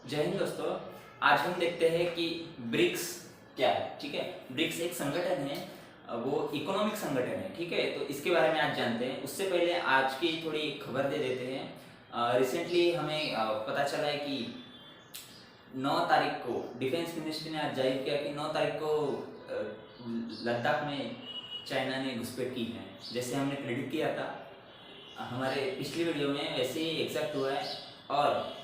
जय हिंद दोस्तों। आज हम देखते हैं कि ब्रिक्स क्या है। ठीक है, ब्रिक्स एक संगठन है, वो इकोनॉमिक संगठन है। ठीक है, तो इसके बारे में आज जानते हैं। उससे पहले आज की थोड़ी खबर दे देते हैं। रिसेंटली हमें पता चला है कि 9 तारीख को डिफेंस मिनिस्ट्री ने आज जाहिर किया कि 9 तारीख को लद्दाख में चाइना ने घुसपैठ की है। जैसे हमने प्रेडिक्ट किया था हमारे पिछली वीडियो में, वैसे ही एग्जैक्ट हुआ है। और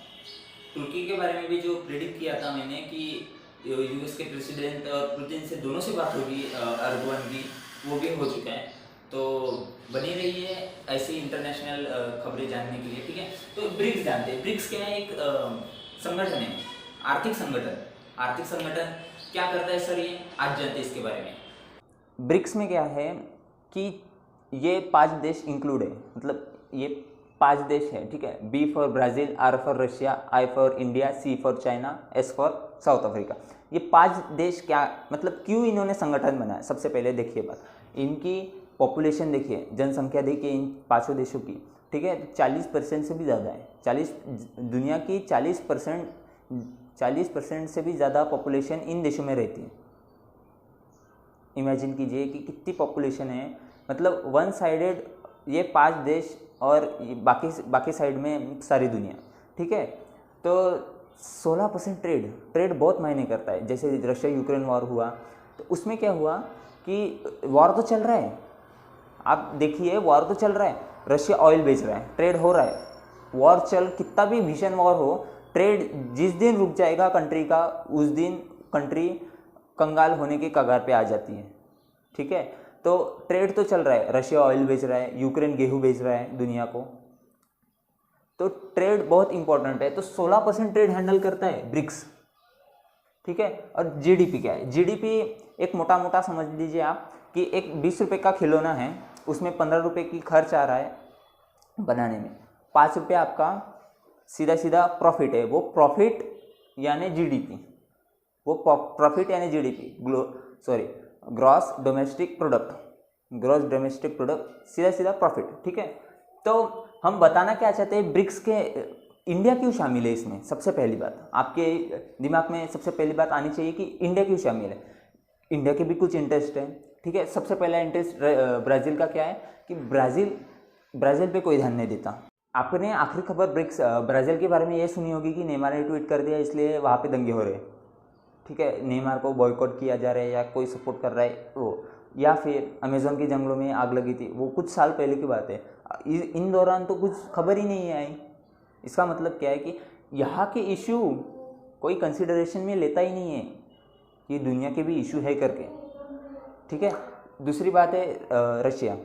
तुर्की के बारे में भी जो प्रेडिक्ट किया था मैंने कि यूएस के प्रेसिडेंट और पुतिन से दोनों से बात होगी, अर्दोगन की, वो भी हो चुका है। तो बनी रही है ऐसी इंटरनेशनल खबरें जानने के लिए। ठीक है, तो ब्रिक्स जानते हैं। ब्रिक्स क्या है? एक संगठन है, आर्थिक संगठन। आर्थिक संगठन क्या करता है सर, ये आज जानते हैं इसके बारे में। ब्रिक्स में क्या है कि ये 5 देश इंक्लूड है, मतलब ये 5 देश है। ठीक है, B for Brazil, R for Russia, I for India, C for China, S for South Africa. ये 5 देश क्या, मतलब क्यों इन्होंने संगठन बनाया? सबसे पहले देखिए बात, इनकी पॉपुलेशन देखिए, जनसंख्या देखिए इन पाँचों देशों की। ठीक है, 40% से भी ज़्यादा है। 40 दुनिया की 40% से भी ज़्यादा पॉपुलेशन इन देशों में रहती है। इमेजिन कीजिए कि कितनी पॉपुलेशन है, मतलब वन साइडेड ये 5 देश और बाकी साइड में सारी दुनिया। ठीक है, तो 16% ट्रेड बहुत मायने करता है। जैसे रशिया यूक्रेन वॉर हुआ, तो उसमें क्या हुआ कि वॉर तो चल रहा है, आप देखिए वॉर तो चल रहा है, रशिया ऑयल बेच रहा है, ट्रेड हो रहा है। वॉर कितना भी भीषण वॉर हो, ट्रेड जिस दिन रुक जाएगा कंट्री का, उस दिन कंट्री कंगाल होने के कगार पे आ जाती है। ठीक है, तो ट्रेड तो चल रहा है, रशिया ऑयल बेच रहा है, यूक्रेन गेहूं बेच रहा है दुनिया को, तो ट्रेड बहुत इंपॉर्टेंट है। तो 16% ट्रेड हैंडल करता है ब्रिक्स। ठीक है, और जीडीपी क्या है? जीडीपी एक मोटा मोटा समझ लीजिए आप कि एक 20 रुपये का खिलौना है, उसमें 15 रुपये की खर्च आ रहा है बनाने में, 5 रुपये आपका सीधा सीधा प्रॉफिट है। वो प्रॉफिट यानी जीडीपी, वो प्रॉफिट यानी जीडीपी, ग्रॉस डोमेस्टिक प्रोडक्ट, सीधा सीधा प्रॉफिट। ठीक है, तो हम बताना क्या चाहते हैं ब्रिक्स के, इंडिया क्यों शामिल है इसमें? सबसे पहली बात आपके दिमाग में सबसे पहली बात आनी चाहिए कि इंडिया क्यों शामिल है। इंडिया के भी कुछ इंटरेस्ट है। ठीक है, सबसे पहला इंटरेस्ट ब्राज़ील का क्या है कि ब्राज़ील पे कोई ध्यान नहीं देता। आपने आखिरी खबर ब्राज़ील के बारे में ये सुनी होगी कि नेमार ने ट्वीट कर दिया, इसलिए वहाँ पे दंगे हो रहे हैं। ठीक है, नेमार को बॉयकॉट किया जा रहा है या कोई सपोर्ट कर रहा है वो, या फिर अमेज़न के जंगलों में आग लगी थी, वो कुछ साल पहले की बात है। इन दौरान तो कुछ खबर ही नहीं आई। इसका मतलब क्या है कि यहाँ के इशू कोई कंसिडरेशन में लेता ही नहीं है कि दुनिया के भी इशू है करके। ठीक है, दूसरी बात है रशिया।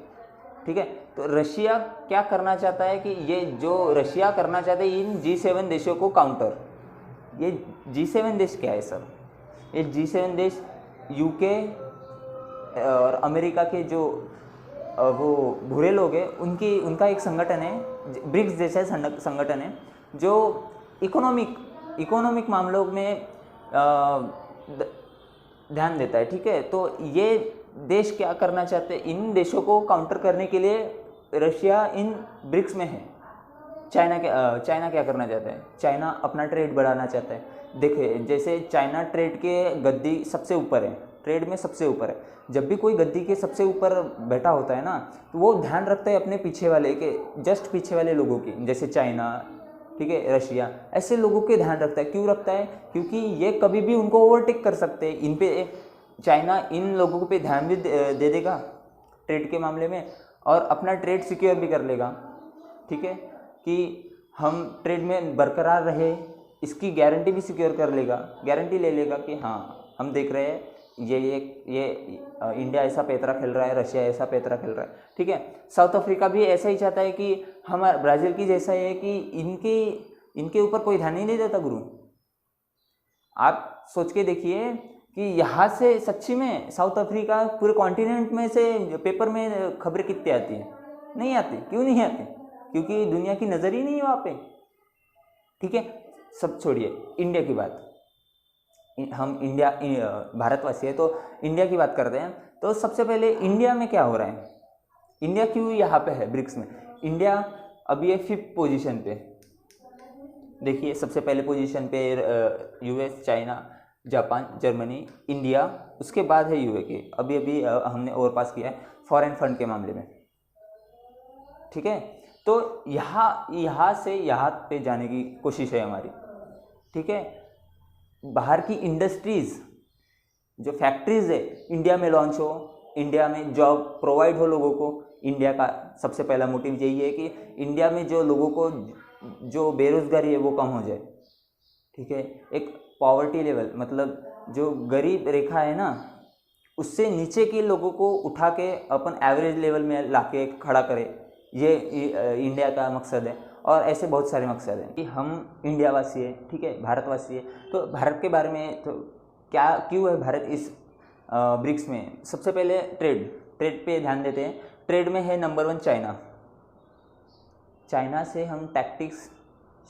ठीक है, तो रशिया क्या करना चाहता है कि ये जो रशिया करना चाहता है इन G7 देशों को काउंटर। ये G7 देश क्या है सर? ये G7 देश यूके और अमेरिका के जो वो भूरे लोग हैं उनका एक संगठन है, ब्रिक्स जैसा संगठन है जो इकोनॉमिक मामलों में ध्यान देता है। ठीक है, तो ये देश क्या करना चाहते हैं? इन देशों को काउंटर करने के लिए रशिया इन ब्रिक्स में है। चाइना क्या करना चाहता है? चाइना अपना ट्रेड बढ़ाना चाहता है। देखिए, जैसे चाइना ट्रेड के गद्दी सबसे ऊपर है, ट्रेड में सबसे ऊपर है। जब भी कोई गद्दी के सबसे ऊपर बैठा होता है ना, तो वो ध्यान रखता है अपने पीछे वाले के, जस्ट पीछे वाले लोगों की, जैसे चाइना, ठीक है, रशिया, ऐसे लोगों के ध्यान रखता है। क्यों रखता है? क्योंकि ये कभी भी उनको ओवरटेक कर सकते हैं। इन पे चाइना इन लोगों पे ध्यान भी दे देगा ट्रेड के मामले में, और अपना ट्रेड सिक्योर भी कर लेगा। ठीक है, कि हम ट्रेड में बरकरार रहे, इसकी गारंटी भी सिक्योर कर लेगा, गारंटी ले लेगा कि हाँ हम देख रहे हैं ये इंडिया ऐसा पैतरा खेल रहा है, रशिया ऐसा पैतरा खेल रहा है। ठीक है, साउथ अफ्रीका भी ऐसा ही चाहता है कि हमारा ब्राज़ील की जैसा है कि इनके ऊपर कोई ध्यान ही नहीं देता गुरु। आप सोच के देखिए कि यहाँ से सच्ची में साउथ अफ्रीका पूरे कॉन्टिनेंट में से पेपर में खबरें कितनी आती हैं? नहीं आती। क्यों नहीं आती? क्योंकि दुनिया की नज़र ही नहीं है वहाँ पे। ठीक है, सब छोड़िए, इंडिया की बात, हम भारतवासी है तो इंडिया की बात करते हैं। तो सबसे पहले इंडिया में क्या हो रहा है? इंडिया क्यों यहाँ पे है ब्रिक्स में? इंडिया अभी है 5th पोजीशन पे। देखिए सबसे पहले पोजीशन पे US, China, Japan, Germany, India, उसके बाद है यूएई। अभी अभी हमने ओवरपास किया है फॉरेन फंड के मामले में, ठीक है। तो यहाँ से यहाँ पे जाने की कोशिश है हमारी, ठीक है। बाहर की इंडस्ट्रीज़, जो फैक्ट्रीज है, इंडिया में लॉन्च हो, इंडिया में जॉब प्रोवाइड हो लोगों को। इंडिया का सबसे पहला मोटिव यही है कि इंडिया में जो लोगों को जो बेरोजगारी है वो कम हो जाए, ठीक है। एक पॉवर्टी लेवल, मतलब जो गरीब रेखा है ना, उससे नीचे के लोगों को उठा के अपन एवरेज लेवल में लाके खड़ा करे, ये इंडिया का मकसद है। और ऐसे बहुत सारे मकसद हैं कि हम इंडिया वासी है, ठीक है, भारतवासी है। तो भारत के बारे में तो क्या, क्यों है भारत इस ब्रिक्स में? सबसे पहले ट्रेड पे ध्यान देते हैं। ट्रेड में है नंबर 1 चाइना। चाइना से हम टैक्टिक्स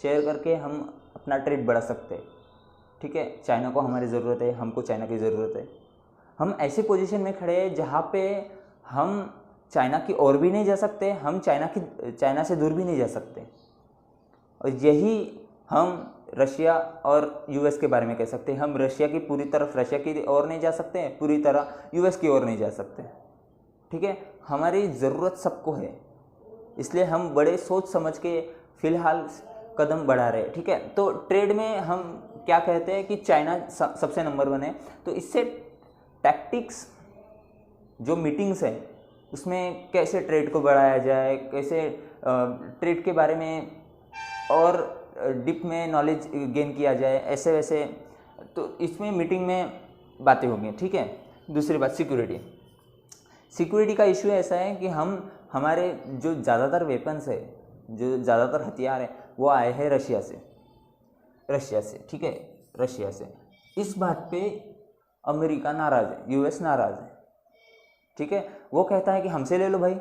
शेयर करके हम अपना ट्रेड बढ़ा सकते हैं, ठीक है। चाइना को हमारी ज़रूरत है, हमको चाइना की ज़रूरत है। हम ऐसे पोजीशन में खड़े हैं जहाँ पे हम चाइना की ओर भी नहीं जा सकते, हम चाइना से दूर भी नहीं जा सकते। और यही हम रशिया और यूएस के बारे में कह सकते हैं। हम रशिया की पूरी तरफ रशिया की ओर नहीं जा सकते हैं, पूरी तरह यूएस की ओर नहीं जा सकते, ठीक है। हमारी ज़रूरत सबको है, इसलिए हम बड़े सोच समझ के फ़िलहाल कदम बढ़ा रहे हैं, ठीक है। तो ट्रेड में हम क्या कहते हैं कि चाइना सबसे नंबर 1 है। तो इससे टैक्टिक्स, जो मीटिंग्स है, उसमें कैसे ट्रेड को बढ़ाया जाए, कैसे ट्रेड के बारे में और डिप में नॉलेज गेन किया जाए, ऐसे वैसे, तो इसमें मीटिंग में बातें होंगी, ठीक है। दूसरी बात सिक्योरिटी का इशू ऐसा है कि हमारे जो ज़्यादातर वेपन्स है, जो ज़्यादातर हथियार है, वो आए हैं रशिया से, ठीक है, रशिया से। इस बात पे अमेरिका नाराज़ है, यूएस नाराज़ है, ठीक है। वो कहता है कि हमसे ले लो भाई,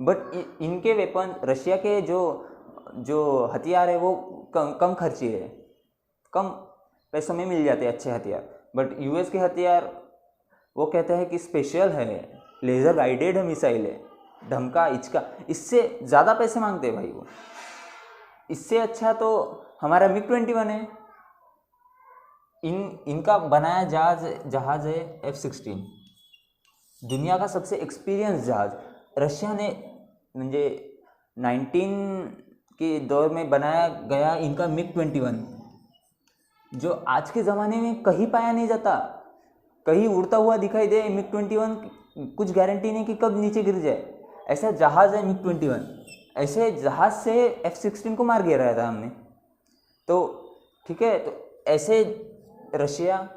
बट इनके वेपन, रशिया के जो हथियार है वो कम खर्ची है, कम पैसों में मिल जाते हैं अच्छे हथियार। बट यूएस के हथियार वो कहते हैं कि स्पेशल है, लेज़र गाइडेड मिसाइल है, धमका इचका, इससे ज़्यादा पैसे मांगते हैं भाई वो। इससे अच्छा तो हमारा MiG-21 है। इनका बनाया जहाज़ है F-16, दुनिया का सबसे एक्सपीरियंस जहाज़। रशिया ने म्हणजे 19 के दौर में बनाया गया इनका MiG-21, जो आज के ज़माने में कहीं पाया नहीं जाता। कहीं उड़ता हुआ दिखाई दे MiG-21, कुछ गारंटी नहीं कि कब नीचे गिर जाए। ऐसा जहाज़ है MiG-21। ऐसे जहाज़ से F-16 को मार गिराया था हमने। तो ठीक है, तो ऐसे रशिया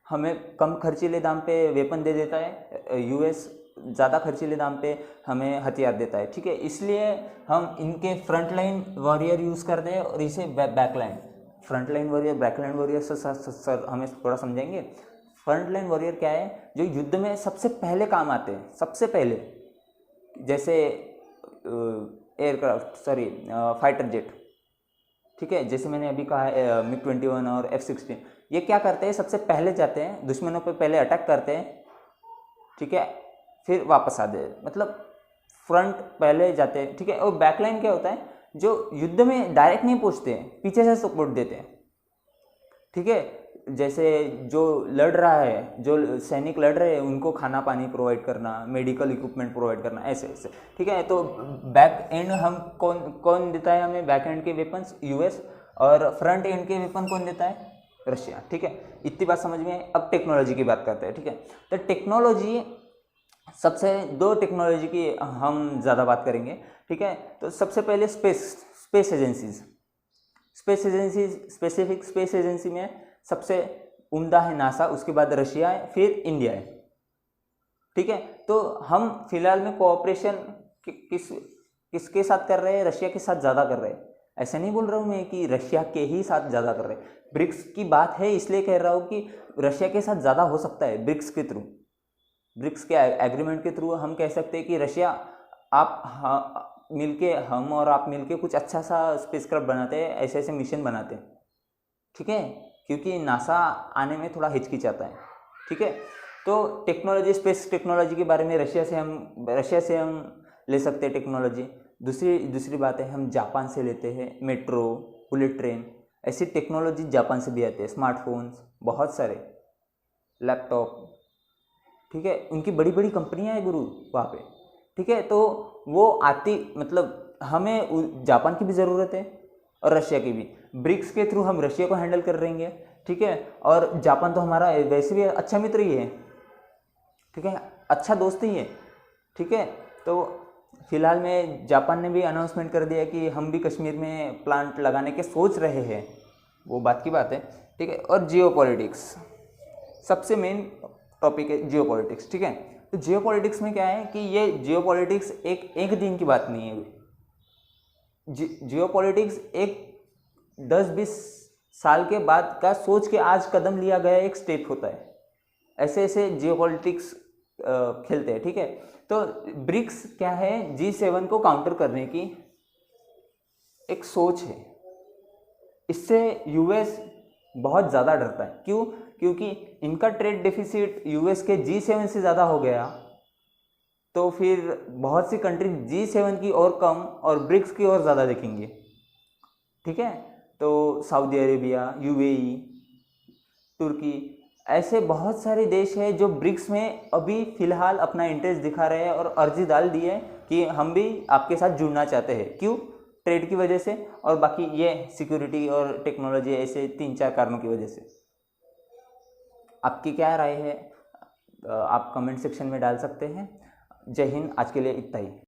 हमें कम खर्चीले दाम पे वेपन दे देता है, यूएस ज़्यादा खर्चीले दाम पे हमें हथियार देता है, ठीक है। इसलिए हम इनके फ्रंट लाइन वॉरियर यूज़ करते हैं और इसे backline, front line warrior, backline warrior sir हमें थोड़ा समझेंगे। फ्रंट लाइन वॉरियर क्या है? जो युद्ध में सबसे पहले काम आते हैं, सबसे पहले, जैसे फाइटर जेट, ठीक है, जैसे मैंने अभी कहा है MiG-21 और F-16, ये क्या करते हैं? सबसे पहले जाते हैं, दुश्मनों पे पहले अटैक करते हैं, ठीक है, फिर वापस आते हैं, मतलब फ्रंट पहले जाते हैं, ठीक है। और बैकलाइन क्या होता है? जो युद्ध में डायरेक्ट नहीं पहुंचते हैं, पीछे से सपोर्ट देते हैं, ठीक है। जैसे जो लड़ रहा है, जो सैनिक लड़ रहे हैं, उनको खाना पानी प्रोवाइड करना, मेडिकल इक्विपमेंट प्रोवाइड करना, ऐसे ऐसे, ठीक है। तो बैक एंड हम कौन देता है हमें? बैक एंड के वेपन्स यूएस, और फ्रंट एंड के वेपन कौन देता है? रशिया, ठीक है। इतनी बात समझ में। अब टेक्नोलॉजी की बात करते हैं, ठीक है। तो टेक्नोलॉजी, सबसे दो टेक्नोलॉजी की हम ज़्यादा बात करेंगे, ठीक है। तो सबसे पहले space agencies, specific space agency में सबसे उम्दा है नासा, उसके बाद रशिया है, फिर इंडिया है, ठीक है। तो हम फिलहाल में कोऑपरेशन किसके साथ कर रहे हैं? रशिया के साथ ज़्यादा कर रहे हैं। ऐसा नहीं बोल रहा हूँ मैं कि रशिया के ही साथ ज़्यादा कर रहे हैं, ब्रिक्स की बात है इसलिए कह रहा हूँ कि रशिया के साथ ज़्यादा हो सकता है ब्रिक्स के थ्रू, ब्रिक्स के एग्रीमेंट के थ्रू हम कह सकते हैं कि रशिया, आप मिलके, हम और आप मिलके कुछ अच्छा सा स्पेसक्राफ्ट बनाते हैं, ऐसे ऐसे मिशन बनाते हैं, ठीक है, क्योंकि नासा आने में थोड़ा हिचकिचाता है, ठीक है। तो टेक्नोलॉजी, स्पेस टेक्नोलॉजी के बारे में रशिया से हम ले सकते हैं टेक्नोलॉजी। दूसरी बात है, हम जापान से लेते हैं मेट्रो, बुलेट ट्रेन, ऐसी टेक्नोलॉजी जापान से भी आती है, स्मार्टफोन्स, बहुत सारे लैपटॉप, ठीक है, उनकी बड़ी बड़ी कंपनियां हैं गुरु वहाँ पे, ठीक है। तो वो आती, मतलब हमें जापान की भी ज़रूरत है और रशिया की भी। ब्रिक्स के थ्रू हम रशिया को हैंडल कर लेंगे, ठीक है, और जापान तो हमारा वैसे भी अच्छा मित्र ही है, ठीक है, अच्छा दोस्त ही है, ठीक है। तो फिलहाल में जापान ने भी अनाउंसमेंट कर दिया कि हम भी कश्मीर में प्लांट लगाने के सोच रहे हैं, वो बात की बात है, ठीक है। और जियो पॉलिटिक्स सबसे मेन टॉपिक है, जियो पॉलिटिक्स, ठीक है। तो जियो पॉलिटिक्स में क्या है कि ये जियो पॉलिटिक्स एक दिन की बात नहीं है। जियो पॉलिटिक्स एक 10-20 साल के बाद का सोच के आज कदम लिया गया एक स्टेप होता है, ऐसे ऐसे जियो पॉलिटिक्स खेलते हैं, ठीक है। तो ब्रिक्स क्या है, G7 को काउंटर करने की एक सोच है। इससे यूएस बहुत ज़्यादा डरता है, क्यों? क्योंकि इनका ट्रेड डेफिसिट यूएस के G7 से ज़्यादा हो गया, तो फिर बहुत सी कंट्री G7 की और कम और ब्रिक्स की और ज़्यादा देखेंगे, ठीक है। तो सऊदी अरेबिया, UAE, तुर्की, ऐसे बहुत सारे देश हैं जो ब्रिक्स में अभी फ़िलहाल अपना इंटरेस्ट दिखा रहे हैं और अर्जी डाल दी है कि हम भी आपके साथ जुड़ना चाहते हैं। क्यों? ट्रेड की वजह से, और बाकी ये सिक्योरिटी और टेक्नोलॉजी, ऐसे 3-4 कारणों की वजह से। आपकी क्या राय है आप कमेंट सेक्शन में डाल सकते हैं। जय हिंद, आज के लिए इतना ही।